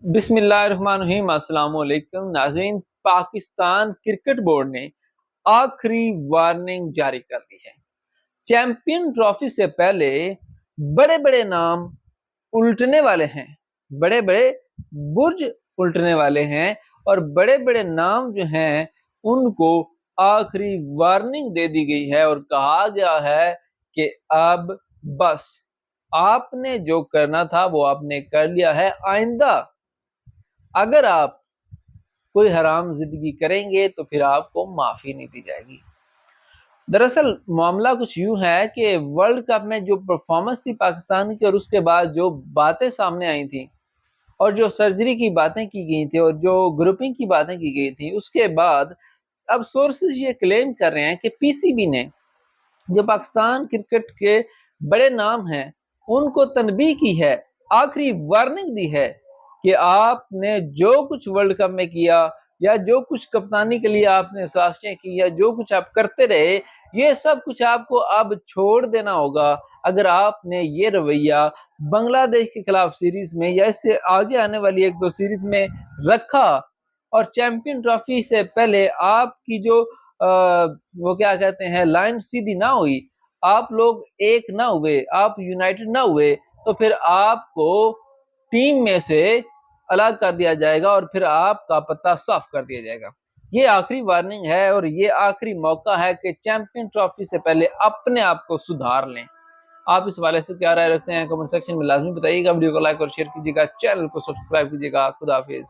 बिस्मिल्लाहिर्रहमानिर्रहीम। अस्सलाम वालेकुम नाज़रीन। पाकिस्तान क्रिकेट बोर्ड ने आखिरी वार्निंग जारी कर दी है। चैंपियन ट्रॉफी से पहले बड़े बड़े नाम उल्टने वाले हैं, बड़े बड़े बुर्ज उल्टने वाले हैं और बड़े बड़े नाम जो हैं उनको आखिरी वार्निंग दे दी गई है और कहा गया है कि अब बस आपने जो करना था वो आपने कर लिया है। आइंदा अगर आप कोई हराम जिंदगी करेंगे तो फिर आपको माफी नहीं दी जाएगी। दरअसल मामला कुछ यूं है कि वर्ल्ड कप में जो परफॉर्मेंस थी पाकिस्तान की और उसके बाद जो बातें सामने आई थी और जो सर्जरी की बातें की गई थी और जो ग्रुपिंग की बातें की गई थी, उसके बाद अब सोर्सेज ये क्लेम कर रहे हैं कि पीसीबी ने जो पाकिस्तान क्रिकेट के बड़े नाम हैं उनको तनबीह की है, आखिरी वार्निंग दी है कि आपने जो कुछ वर्ल्ड कप में किया या जो कुछ कप्तानी के लिए आपने साजिशें की या जो कुछ आप करते रहे, ये सब कुछ आपको अब छोड़ देना होगा। अगर आपने ये रवैया बांग्लादेश के खिलाफ सीरीज में या इससे आगे आने वाली एक दो सीरीज में रखा और चैंपियन ट्रॉफी से पहले आपकी जो वो क्या कहते हैं लाइन सीधी ना हुई, आप लोग एक ना हुए, आप यूनाइटेड ना हुए, तो फिर आपको टीम में से अलग कर दिया जाएगा और फिर आपका पत्ता साफ कर दिया जाएगा। ये आखिरी वार्निंग है और ये आखिरी मौका है कि चैंपियन ट्रॉफी से पहले अपने आप को सुधार लें। आप इस हवाले से क्या राय रखते हैं कमेंट सेक्शन में लाजमी बताइएगा। वीडियो को लाइक और शेयर कीजिएगा, चैनल को सब्सक्राइब कीजिएगा। खुदा हाफिज।